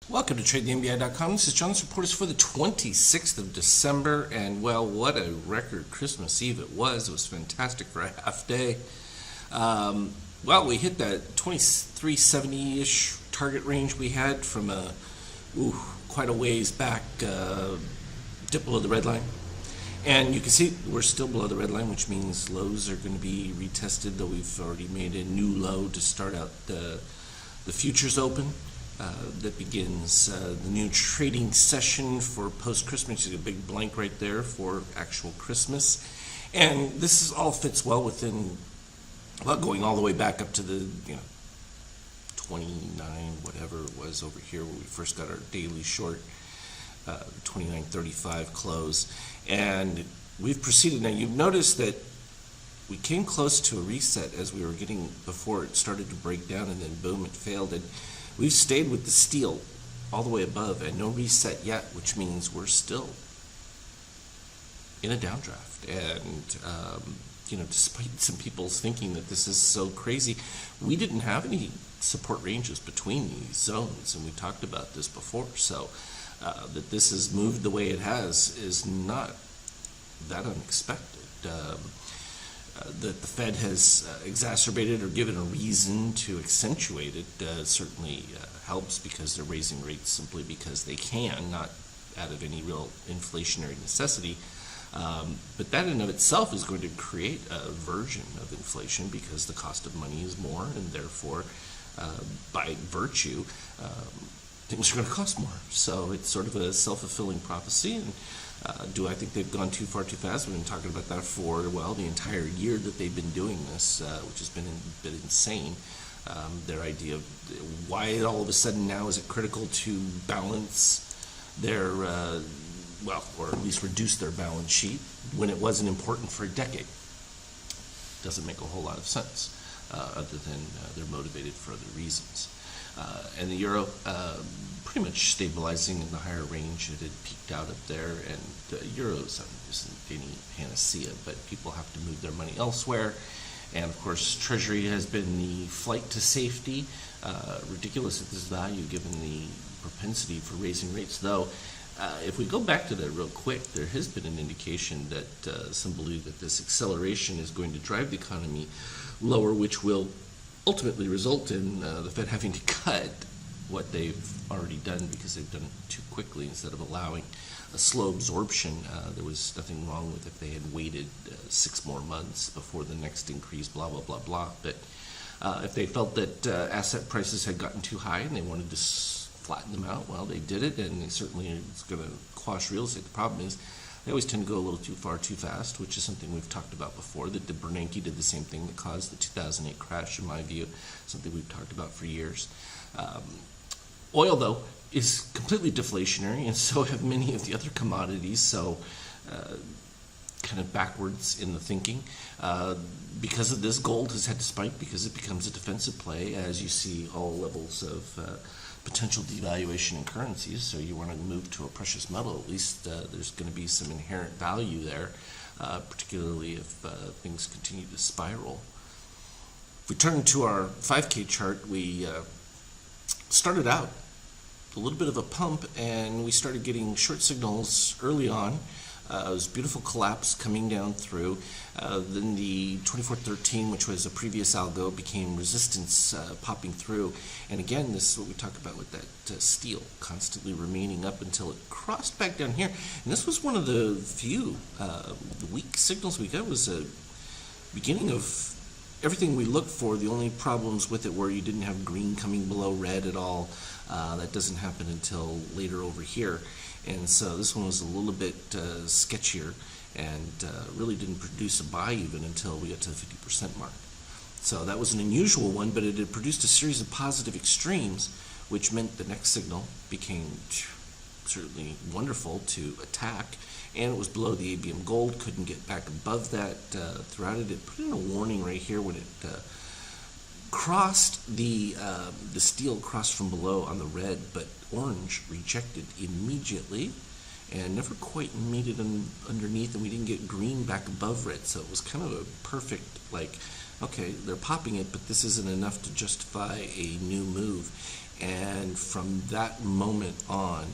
Welcome to TradeTheNBI.com. This is John. This report is for the 26th of December, and well, what a record Christmas Eve it was. It was fantastic for a half day. Well, we hit that 2370-ish target range we had from quite a ways back, dip below the red line. And you can see we're still below the red line, which means lows are going to be retested, though we've already made a new low to start out the futures open. That begins the new trading session for post-Christmas. You see a big blank right there for actual Christmas. And this all fits well within, well, going all the way back up to the 29, whatever it was over here where we first got our daily short, 29.35 close. And we've proceeded. Now, you've noticed that we came close to a reset as we were getting, before it started to break down, and then boom, it failed. And we've stayed with the steel all the way above and no reset yet, which means we're still in a downdraft. And, despite some people's thinking that this is so crazy, we didn't have any support ranges between these zones, and we talked about this before. So that this has moved the way it has is not that unexpected. That the Fed has exacerbated or given a reason to accentuate it certainly helps, because they're raising rates simply because they can, not out of any real inflationary necessity. But that in and of itself is going to create a version of inflation, because the cost of money is more, and therefore, by virtue, things are going to cost more. So it's sort of a self-fulfilling prophecy. And do I think they've gone too far too fast? We've been talking about that for, well, the entire year that they've been doing this, which has been a bit insane. Their idea of why all of a sudden now is it critical to balance their, or at least reduce their balance sheet when it wasn't important for a decade. Doesn't make a whole lot of sense, other than they're motivated for other reasons. And the euro pretty much stabilizing in the higher range. It had peaked out up there, and the euros isn't any panacea, but people have to move their money elsewhere. And of course, Treasury has been the flight to safety. Ridiculous at this value given the propensity for raising rates. Though, if we go back to that real quick, there has been an indication that some believe that this acceleration is going to drive the economy lower, which will ultimately result in the Fed having to cut what they've already done, because they've done it too quickly instead of allowing a slow absorption. There was nothing wrong with if they had waited 6 more months before the next increase, blah, blah, blah, blah. But if they felt that asset prices had gotten too high and they wanted to flatten them out, well, they did it, and they certainly it's going to quash real estate. The problem is they always tend to go a little too far too fast, which is something we've talked about before, that the Bernanke did the same thing that caused the 2008 crash, in my view, something we've talked about for years. Oil, though, is completely deflationary, and so have many of the other commodities, so kind of backwards in the thinking. Because of this, gold has had to spike, because it becomes a defensive play as you see all levels of potential devaluation in currencies. So you want to move to a precious metal, at least there's going to be some inherent value there, particularly if things continue to spiral. If we turn to our 5K chart, we started out a little bit of a pump, and we started getting short signals early on. It was a beautiful collapse coming down through. Then the 2413, which was a previous algo, became resistance popping through. And again, this is what we talk about with that steel constantly remaining up until it crossed back down here. And this was one of the few weak signals we got. Was a beginning of everything we looked for. The only problems with it were you didn't have green coming below red at all. That doesn't happen until later over here. And so this one was a little bit sketchier, and really didn't produce a buy even until we got to the 50% mark. So that was an unusual one, but it had produced a series of positive extremes, which meant the next signal became certainly wonderful to attack, and it was below the ABM gold, couldn't get back above that throughout it. It put in a warning right here when it crossed the steel crossed from below on the red, but orange rejected immediately and never quite made it underneath, and we didn't get green back above red. So it was kind of a perfect, like, okay, they're popping it, but this isn't enough to justify a new move. And from that moment on,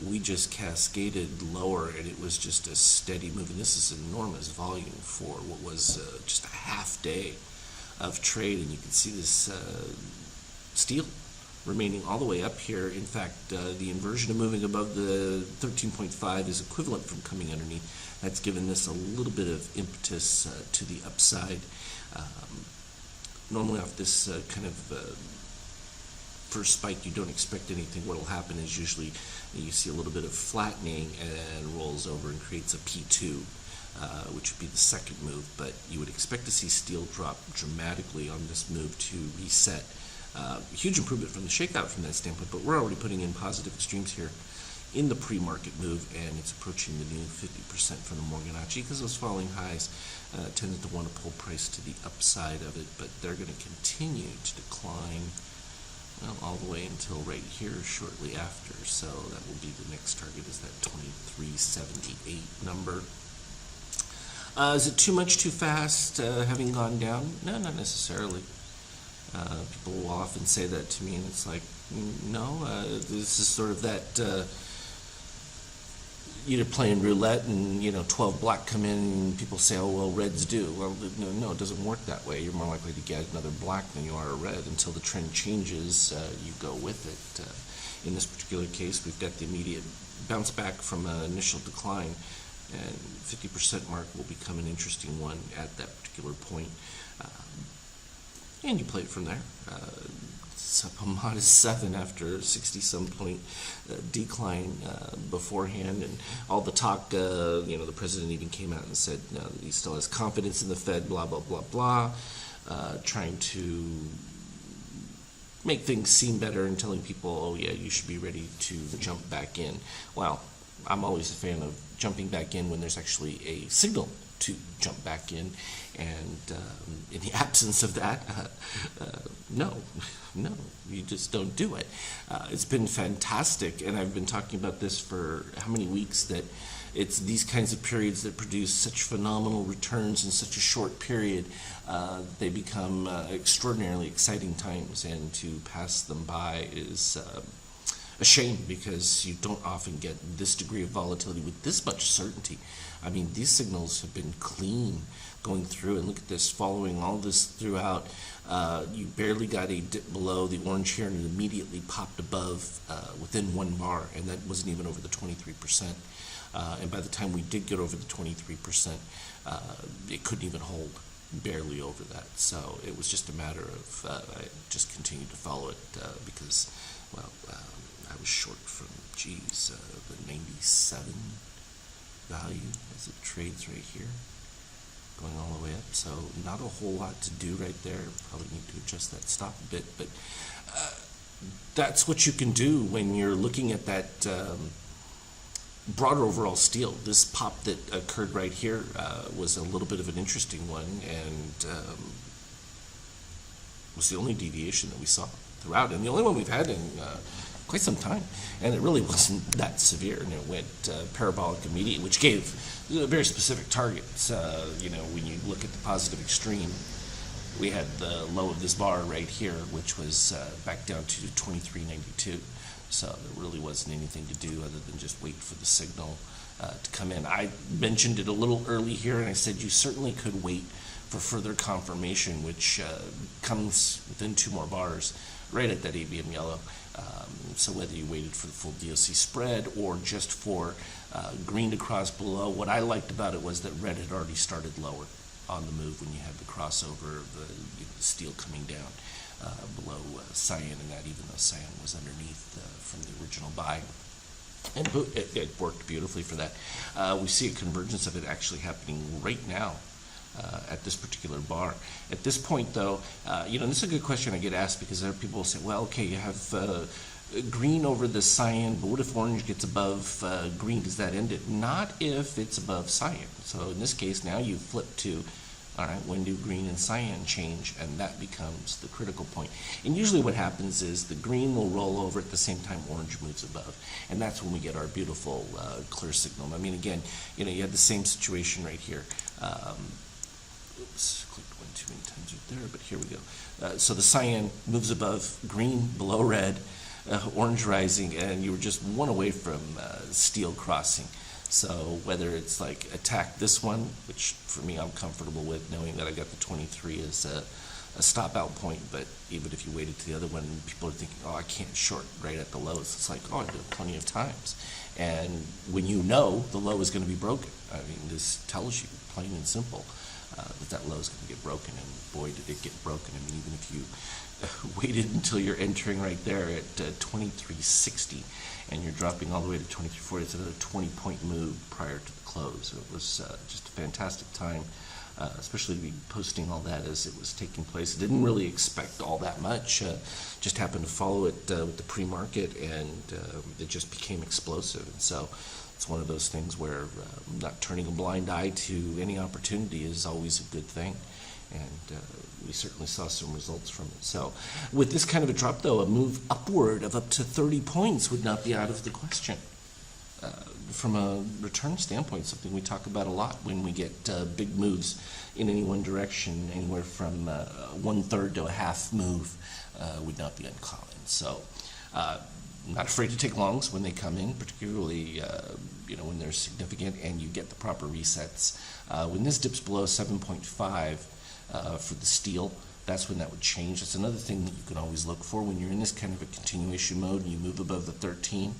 we just cascaded lower, and it was just a steady move. And this is enormous volume for what was just a half day of trade. And you can see this steel remaining all the way up here. In fact, the inversion of moving above the 13.5 is equivalent from coming underneath. That's given this a little bit of impetus to the upside. Normally off this kind of first spike, you don't expect anything. What will happen is usually you see a little bit of flattening and rolls over and creates a P2, which would be the second move. But you would expect to see steel drop dramatically on this move to reset. Huge improvement from the shakeout from that standpoint, but we're already putting in positive extremes here in the pre-market move, and it's approaching the new 50% from the Morganachi because those falling highs tended to want to pull price to the upside of it, but they're going to continue to decline, well, all the way until right here shortly after. So that will be the next target, is that 2378 number. Is it too much too fast having gone down? No, not necessarily. People will often say that to me, and it's like, no, this is sort of that either playing roulette and 12 black come in and people say, oh well, reds do. Well, no, it doesn't work that way. You're more likely to get another black than you are a red. Until the trend changes, you go with it. In this particular case, we've got the immediate bounce back from an initial decline, and 50% mark will become an interesting one at that particular point. And you play it from there. It's up a modest 7 after 60-some point decline beforehand, and all the talk, the president even came out and said he still has confidence in the Fed, blah, blah, blah, blah, trying to make things seem better and telling people, oh yeah, you should be ready to jump back in. Well, I'm always a fan of jumping back in when there's actually a signal to jump back in, and in the absence of that, no, you just don't do it. It's been fantastic, and I've been talking about this for how many weeks, that it's these kinds of periods that produce such phenomenal returns in such a short period. They become extraordinarily exciting times, and to pass them by is a shame, because you don't often get this degree of volatility with this much certainty. I mean, these signals have been clean going through, and look at this, following all this throughout. You barely got a dip below the orange here, and it immediately popped above within 1 bar, and that wasn't even over the 23%. And by the time we did get over the 23%, it couldn't even hold, barely over that. So it was just a matter of I just continued to follow it because, well, I was short from, the 97 value as it trades right here, going all the way up. So not a whole lot to do right there. Probably need to adjust that stop a bit, but that's what you can do when you're looking at that broader overall steel. This pop that occurred right here was a little bit of an interesting one, and was the only deviation that we saw throughout, and the only one we've had in quite some time, and it really wasn't that severe, and it went parabolic immediately, which gave very specific targets. When you look at the positive extreme, we had the low of this bar right here, which was back down to 23.92. So there really wasn't anything to do other than just wait for the signal to come in. I mentioned it a little early here, and I said you certainly could wait for further confirmation, which comes within 2 more bars, right at that ABM yellow. So whether you waited for the full DOC spread or just for green to cross below, what I liked about it was that red had already started lower on the move when you had the crossover of the steel coming down below cyan, and that even though cyan was underneath from the original buy. And it worked beautifully for that. We see a convergence of it actually happening right now at this particular bar. At this point, though, this is a good question I get asked, because there are people who say, well, okay, you have green over the cyan, but what if orange gets above green? Does that end it? Not if it's above cyan. So in this case, now you flip to, all right, when do green and cyan change? And that becomes the critical point. And usually what happens is the green will roll over at the same time orange moves above. And that's when we get our beautiful clear signal. I mean, again, you had the same situation right here. oops, clicked one too many times right there, but here we go. So the cyan moves above green, below red, orange rising, and you were just one away from steel crossing. So whether it's like attack this one, which for me I'm comfortable with, knowing that I got the 23 as a stop out point, but even if you waited to the other one, people are thinking, oh, I can't short right at the lows. It's like, oh, I did it plenty of times. And when you know the low is going to be broken, I mean, this tells you plain and simple that low is going to get broken, and boy, did it get broken. I mean, even if you waited until you're entering right there at 2360 and you're dropping all the way to 2340, it's another 20-point move prior to the close. It was just a fantastic time, especially to be posting all that as it was taking place. I didn't really expect all that much, just happened to follow it with the pre-market, and it just became explosive. And so it's one of those things where not turning a blind eye to any opportunity is always a good thing. And we certainly saw some results from it. So with this kind of a drop, though, a move upward of up to 30 points would not be out of the question. From a return standpoint, something we talk about a lot when we get big moves in any one direction, anywhere from 1/3 to a half move would not be uncommon. So not afraid to take longs when they come in, particularly when they're significant and you get the proper resets. When this dips below 7.5 for the steel, that's when that would change. That's another thing that you can always look for when you're in this kind of a continuation mode and you move above the 13.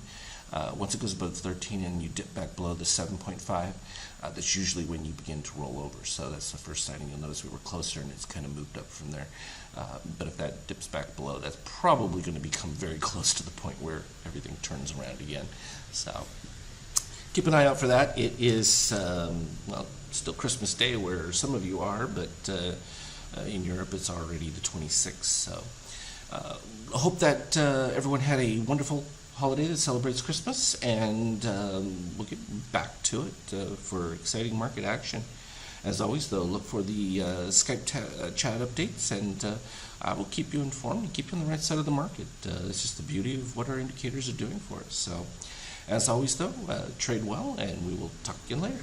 Once it goes above the 13 and you dip back below the 7.5, that's usually when you begin to roll over. So that's the first signing. You'll notice we were closer and it's kind of moved up from there. But if that dips back below, that's probably going to become very close to the point where everything turns around again. So keep an eye out for that. It is, still Christmas Day where some of you are, but in Europe it's already the 26th. So I hope that everyone had a wonderful holiday that celebrates Christmas, and we'll get back to it for exciting market action. As always, though, look for the Skype chat updates, and I will keep you informed and keep you on the right side of the market. It's just the beauty of what our indicators are doing for us. So, as always, though, trade well, and we will talk again later.